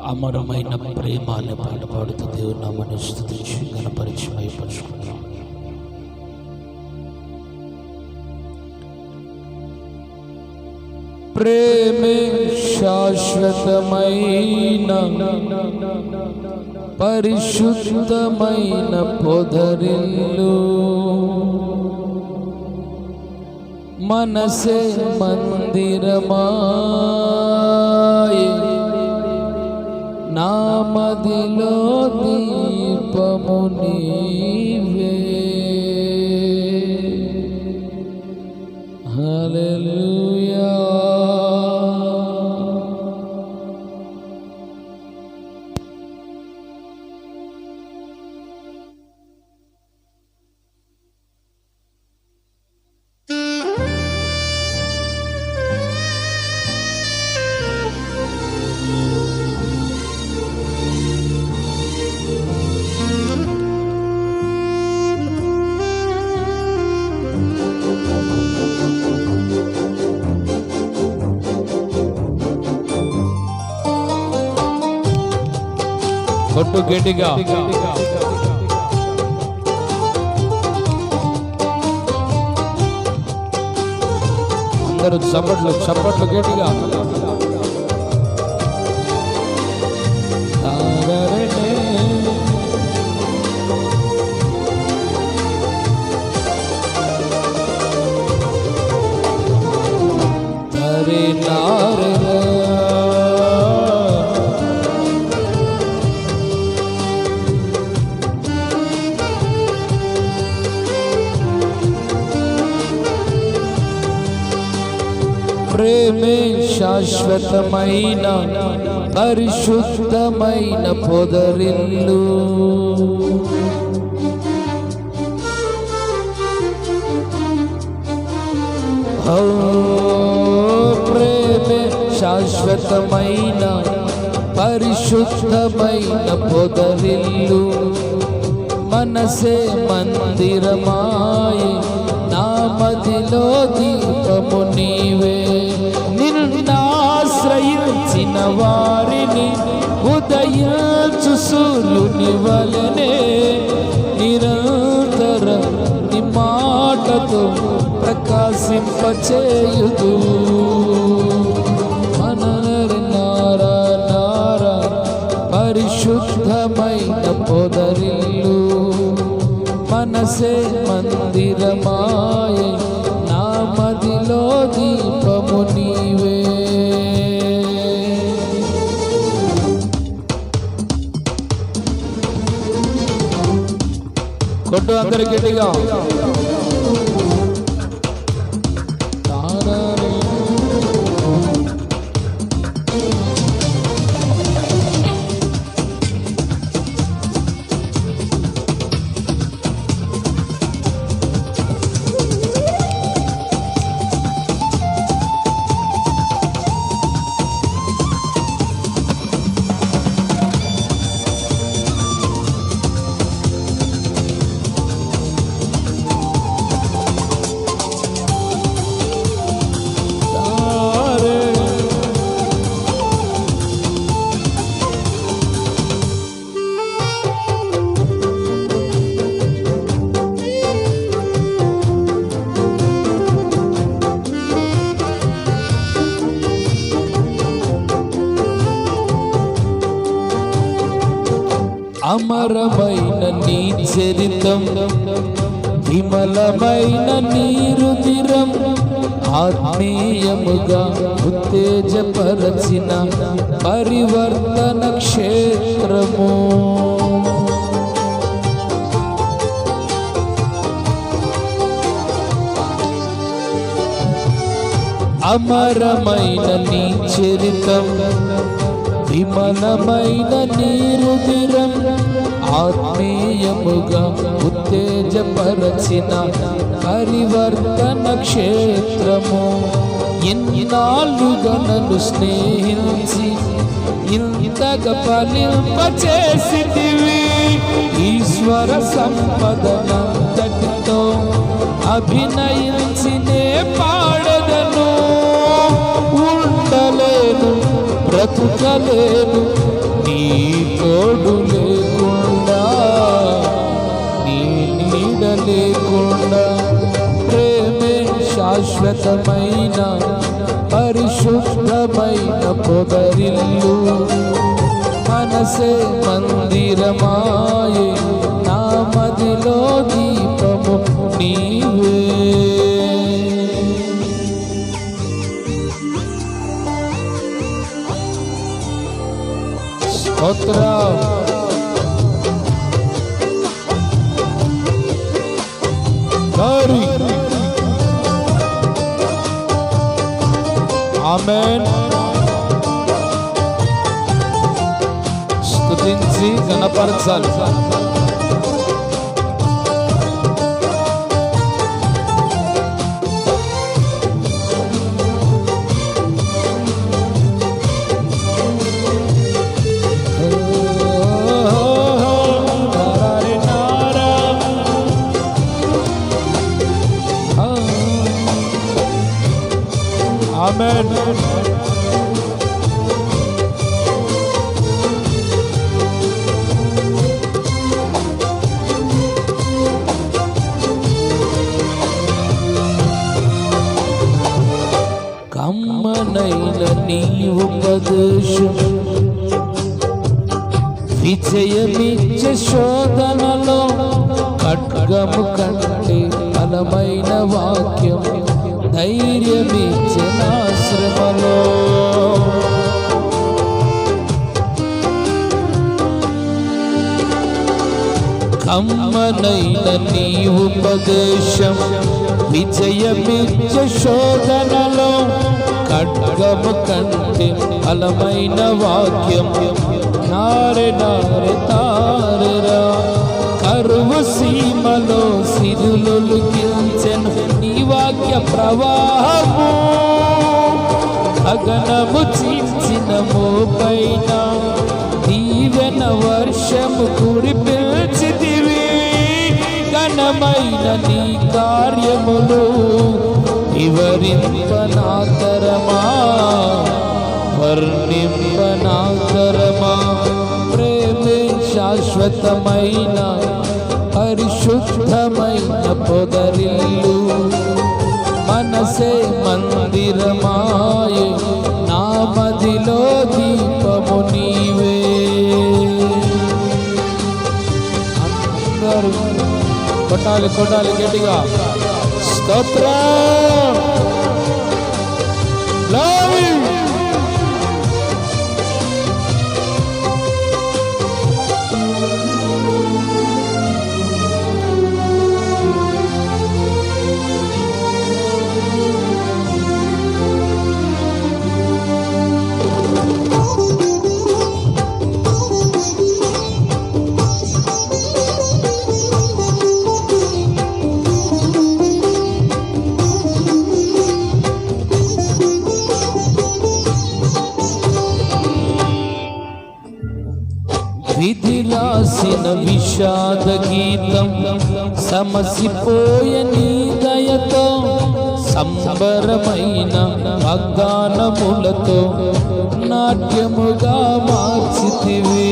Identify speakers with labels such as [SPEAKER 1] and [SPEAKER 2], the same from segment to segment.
[SPEAKER 1] అమరమైన ప్రేమ అనే పాట పాడుతూ దేవుని నామాన్ని స్తుతించి ఘనపరిచి మహిమపరచుకున్నాం. ప్రేమే శాశ్వతమైన పరిశుద్ధమైన పొదరిల్లు, మనసే మందిరమాయే, నా మదిలో దీపము నీవే. హల్లెలూయా. కొట్టు గట్టిగా. అందరూ చప్పట్లు చప్పట్లు గట్టిగా. హరి నార ప్రేమే శాశ్వతమైన పరిశుద్ధమైన పొదరిల్లు, ప్రేమే శాశ్వతమైన పరిశుద్ధమైన పొదరిల్లు, మనసే మందిరమాయే, నా మదిలో దీపము నీవే. నిన్నాశ్రయించిన వారిని ఉదయించు సూర్యుని వలెనే నిరంతర నీ మాటతో ప్రకాశింపచేయుదు. నారా నారా పరిశుద్ధమైన పొదరిల్లు, మనసే మందిరమాయే, నా మదిలో దీపము నీవే. కొట్టు అందరి గట్టిగా. అమరమైన నీ చరితం, విమలమైన నీ రుధిరం, ఆత్మీయముగా ఉత్తేజపరచిన పరివర్తన క్షేత్రము. అమరమైన నీ చరితం, విమలమైన నీ రుధిరం, ఆత్మీయముగా ఉత్తేజపరచిన పరివర్తన క్షేత్రము. ఎన్నాళ్ళుగా నన్ను స్నేహించి ఇంతగా ఫలింపచేసితివి. ఈశ్వర సంపదనంతటితో అభినయించినే పాడదను. ఉండలేను బ్రతుకలేను నీ తోడు లేకుండా, నీ నీడ లేకుండా, ప్రేమే శాశ్వతమైన పరిశుద్ధమైన పొదరిల్లు, మనసే మందిరమాయే, నా మదిలో దీపము నీవే. స్తోత్రం. ఆమేన్. స్తుతించి కనపరచాలి. ఆమేన్. కమ్మనైన నీ ఉపదేశం విజయమిచ్చే శోధనలో, ఖడ్గము కంటే బలమైన వాక్యం ధైర్యమిచ్చే నా శ్రమలో. కమ్మనైన నీ ఉపదేశం విజయమిచ్చే శోధనలో, ఖడ్గము కంటే బలమైన వాక్యం నారె నారె తారెరా. కరువు సీమలో సిరులొలికించెను నీ వాక్య ప్రవాహము, గగనము చించిన మోపైన దీవెన వర్షము కురిపించితివి. ఘనమైన నీ కార్యములు వివరింపనాతరమా, వర్ణింపనాతరమా. ప్రేమే శాశ్వతమైన పరిశుద్ధమైన పొదరిల్లు, మనసే మందిరమాయే, నా మదిలో దీపము నీవే. అందరూ కొట్టాలి కొట్టాలి గట్టిగా. స్తోత్రం. విధి రాసిన విషాద గీతం సమసిపోయే నీ దయతో, సంబరమైన వాగ్దానములతో నాట్యముగా మార్చితివి.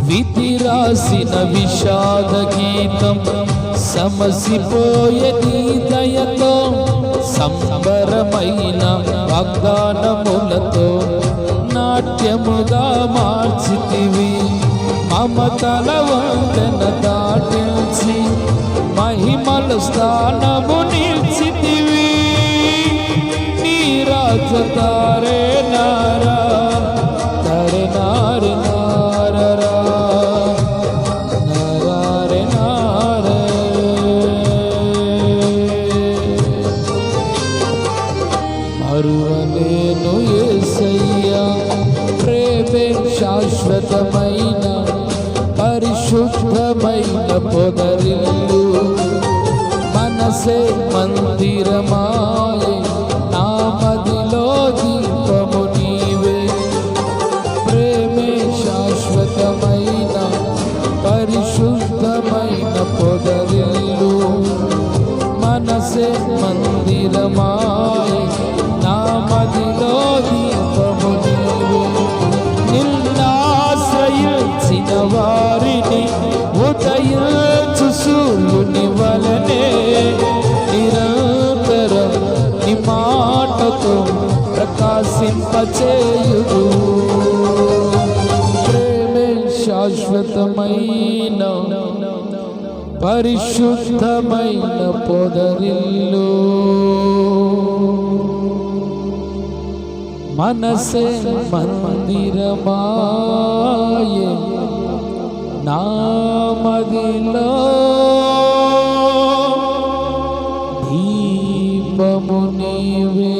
[SPEAKER 1] విధి రాసిన విషాద గీతం సమసిపోయే నీ దయతో, సంబరమైన వాగ్దానములతో నాట్యముగా మార్చితివి. మమతల వంతెన దాటించి మహిమల స్థానము నిలిచితివి. నీ రాజతారే నారా తరే నారి నారరా నారే నారే. మరువలేను యేసయ్యా, ప్రేమే శాశ్వతమైన పరిశుద్ధమైన పొదరిల్లు, మనసే మందిరమాయే, నా మదిలో దీపము నీవే. ప్రేమే శాశ్వతమైన పరిశుద్ధమైన పొదరిల్లు, మనసే మందిరమాయే నా మదిలో దీపము నీవే. నిన్నాశ్రయించిన వారిని ఉదయించు సూర్యుని వలనే నిరంతరం నీ మాటతో ప్రకాశింపచేయుదు. ప్రేమే శాశ్వతమైన పరిశుద్ధమైన పొదరిల్లు. మనసే మందిరమాయే నా మదిలో దీపము నీవే.